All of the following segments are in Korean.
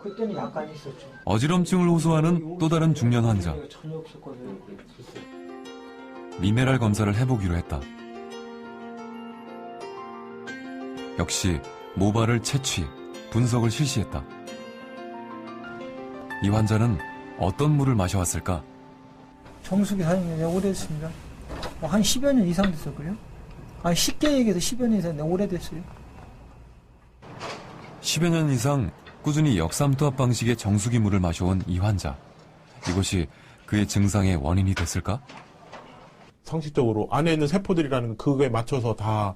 그때는 약간 있었죠. 어지럼증을 호소하는 또 다른 중년 환자. 전혀 없었거든요. 미네랄 검사를 해보기로 했다. 역시 모발을 채취, 분석을 실시했다. 이 환자는 어떤 물을 마셔왔을까? 정수기 사용이 오래됐습니다. 한 10여 년 이상 됐었고요. 쉽게 얘기해서 10여 년 이상 오래됐어요. 10여 년 이상 꾸준히 역삼투압 방식의 정수기 물을 마셔온 이 환자. 이것이 그의 증상의 원인이 됐을까? 상식적으로 안에 있는 세포들이라는 그거에 맞춰서 다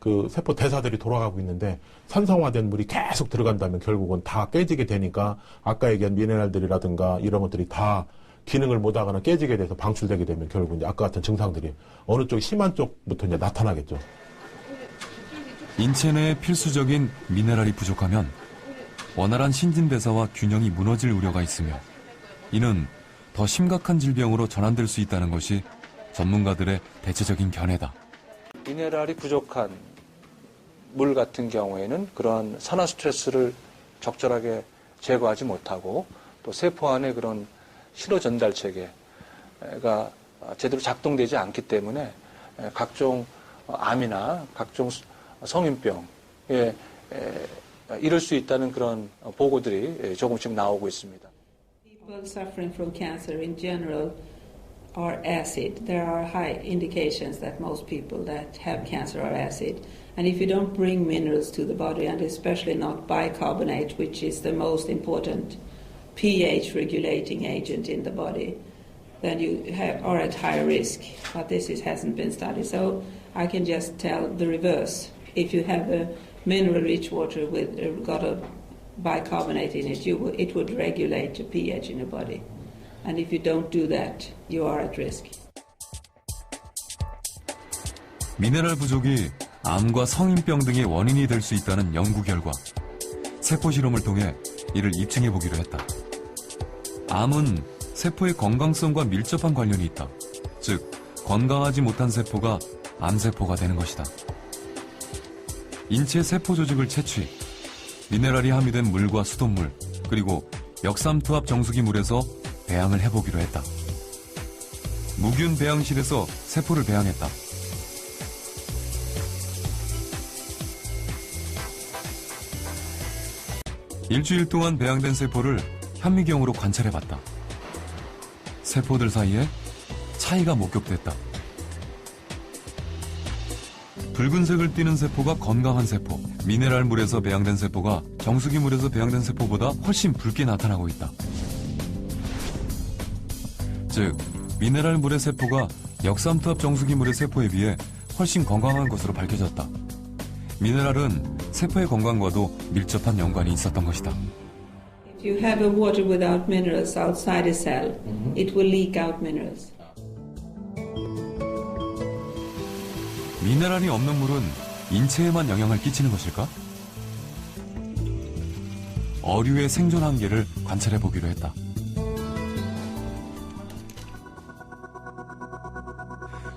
그 세포 대사들이 돌아가고 있는데 산성화된 물이 계속 들어간다면 결국은 다 깨지게 되니까 아까 얘기한 미네랄들이라든가 이런 것들이 다 기능을 못하거나 깨지게 돼서 방출되게 되면 결국 이제 아까 같은 증상들이 어느 쪽이 심한 쪽부터 이제 나타나겠죠. 인체 내에 필수적인 미네랄이 부족하면 원활한 신진대사와 균형이 무너질 우려가 있으며 이는 더 심각한 질병으로 전환될 수 있다는 것이 전문가들의 대체적인 견해다. 미네랄이 부족한 물 같은 경우에는 그런 산화 스트레스를 적절하게 제거하지 못하고 또 세포 안에 그런 신호 전달 체계가 제대로 작동되지 않기 때문에 각종 암이나 각종 성인병에 이를 수 있다는 그런 보고들이 조금씩 나오고 있습니다. People suffering from cancer in general are acid. There are high indications that most people that have cancer are acid. And if you don't bring minerals to the body, and especially not bicarbonate, which is the most important pH regulating agent in the body, then you are at high risk. But this hasn't been studied. So I can just tell the reverse. If you have a mineral-rich water with got a bicarbonate in it, it would regulate the pH in your body. And if you don't do that, you are at risk. 미네랄 부족이 암과 성인병 등의 원인이 될 수 있다는 연구 결과, 세포 실험을 통해 이를 입증해 보기로 했다. 암은 세포의 건강성과 밀접한 관련이 있다. 즉, 건강하지 못한 세포가 암세포가 되는 것이다. 인체 세포 조직을 채취, 미네랄이 함유된 물과 수돗물, 그리고 역삼투압 정수기 물에서 배양을 해보기로 했다. 무균 배양실에서 세포를 배양했다. 일주일 동안 배양된 세포를 현미경으로 관찰해봤다. 세포들 사이에 차이가 목격됐다. 붉은색을 띠는 세포가 건강한 세포, 미네랄 물에서 배양된 세포가 정수기 물에서 배양된 세포보다 훨씬 붉게 나타나고 있다. 즉, 미네랄 물의 세포가 역삼투압 정수기 물의 세포에 비해 훨씬 건강한 것으로 밝혀졌다. 미네랄은 세포의 건강과도 밀접한 연관이 있었던 것이다. If you have a water without minerals outside a cell, it will leak out minerals. 미네랄이 없는 물은 인체에만 영향을 끼치는 것일까? 어류의 생존 한계를 관찰해 보기로 했다.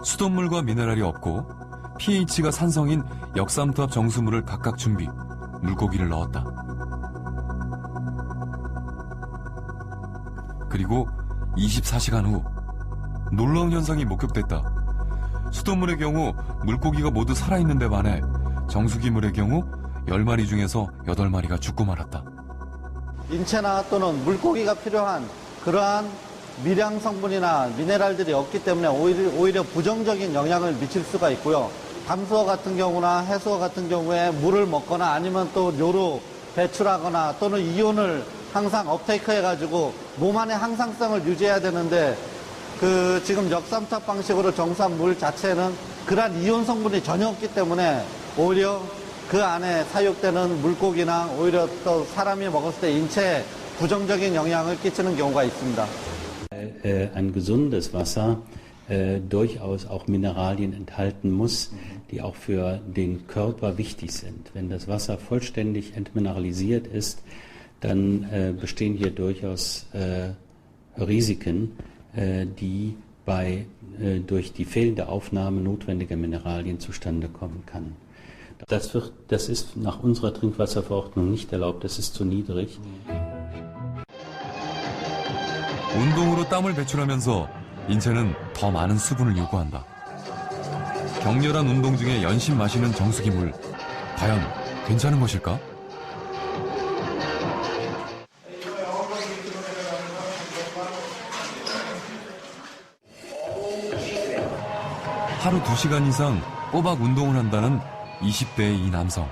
수돗물과 미네랄이 없고 pH가 산성인 역삼투압 정수물을 각각 준비, 물고기를 넣었다. 그리고 24시간 후 놀라운 현상이 목격됐다. 수돗물의 경우 물고기가 모두 살아있는데 반해 정수기물의 경우 10마리 중에서 8마리가 죽고 말았다. 인체나 또는 물고기가 필요한 그러한 미량 성분이나 미네랄들이 없기 때문에 오히려 부정적인 영향을 미칠 수가 있고요. 담수어 같은 경우나 해수어 같은 경우에 물을 먹거나 아니면 또 뇨로 배출하거나 또는 이온을 항상 업테이크 해가지고 몸 안의 항상성을 유지해야 되는데 지금 역삼투압 방식으로 정수한 물 자체는 그러한 이온 성분이 전혀 없기 때문에 오히려 그 안에 사육되는 물고기나 오히려 또 사람이 먹었을 때 인체에 부정적인 영향을 끼치는 경우가 있습니다. Ein gesundes Wasser durchaus auch Mineralien enthalten muss, die auch für den Körper wichtig sind. Wenn das Wasser vollständig entmineralisiert ist, dann bestehen hier durchaus Risiken, die durch die fehlende Aufnahme notwendiger Mineralien zustande kommen kann. Das ist nach unserer Trinkwasserverordnung nicht erlaubt, das ist zu niedrig. 운동으로 땀을 배출하면서 인체는 더 많은 수분을 요구한다. 격렬한 운동 중에 연신 마시는 정수기 물, 과연 괜찮은 것일까? 하루 2시간 이상 꼬박 운동을 한다는 20대의 이 남성.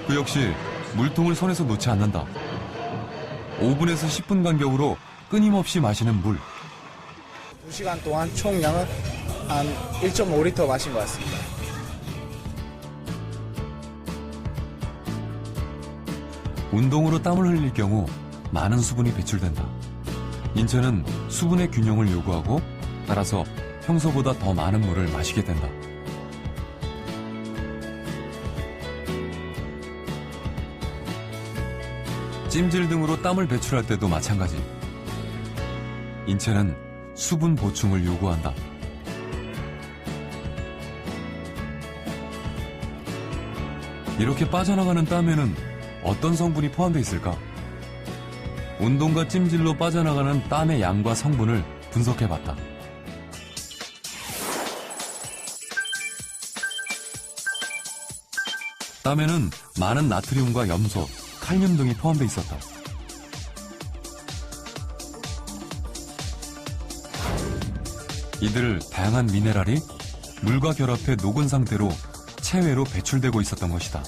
그 역시 물통을 손에서 놓지 않는다. 5분에서 10분 간격으로 끊임없이 마시는 물. 2시간 동안 총 양은 한 1.5리터 마신 것 같습니다. 운동으로 땀을 흘릴 경우 많은 수분이 배출된다. 인체는 수분의 균형을 요구하고 따라서 평소보다 더 많은 물을 마시게 된다. 찜질 등으로 땀을 배출할 때도 마찬가지. 인체는 수분 보충을 요구한다. 이렇게 빠져나가는 땀에는 어떤 성분이 포함되어 있을까? 운동과 찜질로 빠져나가는 땀의 양과 성분을 분석해봤다. 땀에는 많은 나트륨과 염소, 칼륨 등이 포함되어 있었다. 이들 다양한 미네랄이 물과 결합해 녹은 상태로 체외로 배출되고 있었던 것이다.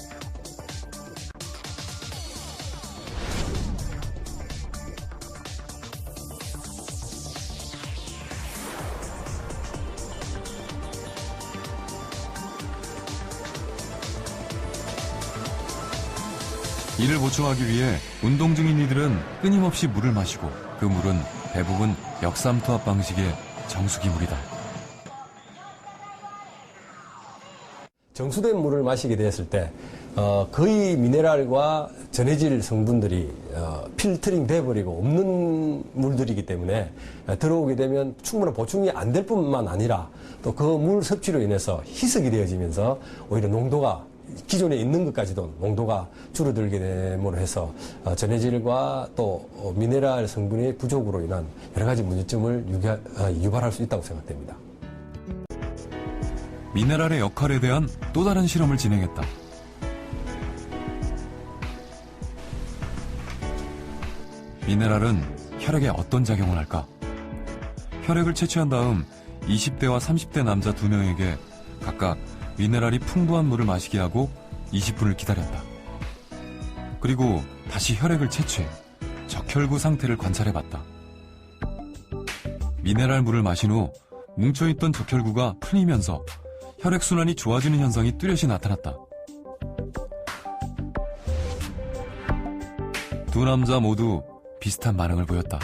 이를 보충하기 위해 운동 중인 이들은 끊임없이 물을 마시고 그 물은 대부분 역삼투압 방식의 정수기 물이다. 정수된 물을 마시게 되었을 때 거의 미네랄과 전해질 성분들이 필터링 돼버리고 없는 물들이기 때문에 들어오게 되면 충분한 보충이 안 될 뿐만 아니라 또 그 물 섭취로 인해서 희석이 되어지면서 오히려 농도가 기존에 있는 것까지도 농도가 줄어들게 됨으로 해서 전해질과 또 미네랄 성분의 부족으로 인한 여러 가지 문제점을 유발할 수 있다고 생각됩니다. 미네랄의 역할에 대한 또 다른 실험을 진행했다. 미네랄은 혈액에 어떤 작용을 할까? 혈액을 채취한 다음 20대와 30대 남자 2명에게 각각 미네랄이 풍부한 물을 마시게 하고 20분을 기다렸다. 그리고 다시 혈액을 채취해 적혈구 상태를 관찰해봤다. 미네랄 물을 마신 후 뭉쳐있던 적혈구가 풀리면서 혈액순환이 좋아지는 현상이 뚜렷이 나타났다. 두 남자 모두 비슷한 반응을 보였다.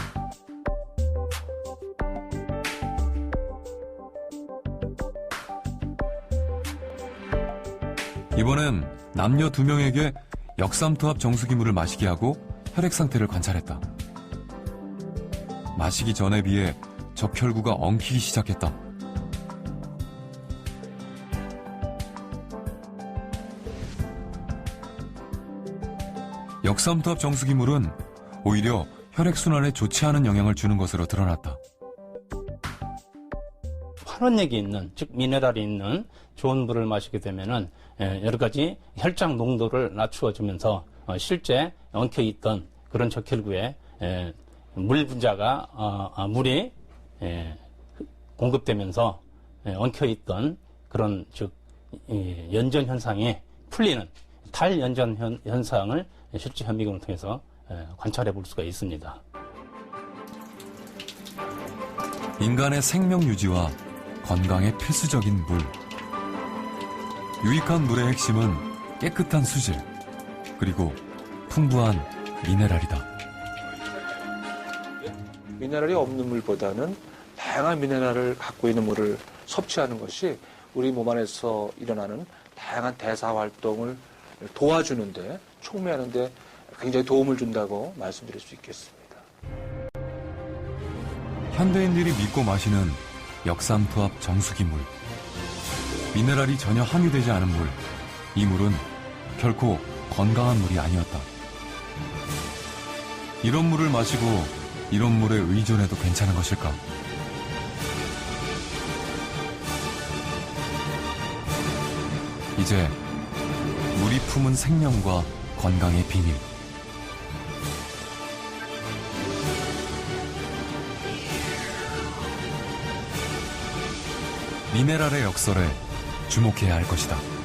이번엔 남녀 2명에게 역삼투압 정수기물을 마시게 하고 혈액 상태를 관찰했다. 마시기 전에 비해 적혈구가 엉키기 시작했다. 역삼투압 정수기물은 오히려 혈액순환에 좋지 않은 영향을 주는 것으로 드러났다. 환원액이 있는, 즉 미네랄이 있는 좋은 물을 마시게 되면은 여러 가지 혈장 농도를 낮추어주면서 실제 엉켜있던 그런 적혈구에 물 분자가 물이 공급되면서 엉켜있던 그런 즉 연전 현상이 풀리는 탈연전 현상을 실제 현미경을 통해서 관찰해 볼 수가 있습니다. 인간의 생명 유지와 건강에 필수적인 물. 유익한 물의 핵심은 깨끗한 수질, 그리고 풍부한 미네랄이다. 미네랄이 없는 물보다는 다양한 미네랄을 갖고 있는 물을 섭취하는 것이 우리 몸 안에서 일어나는 다양한 대사 활동을 도와주는데, 촉매하는데 굉장히 도움을 준다고 말씀드릴 수 있겠습니다. 현대인들이 믿고 마시는 역삼투압 정수기 물. 미네랄이 전혀 함유되지 않은 물. 이 물은 결코 건강한 물이 아니었다. 이런 물을 마시고 이런 물에 의존해도 괜찮은 것일까? 이제 물이 품은 생명과 건강의 비밀. 미네랄의 역설에 주목해야 할 것이다.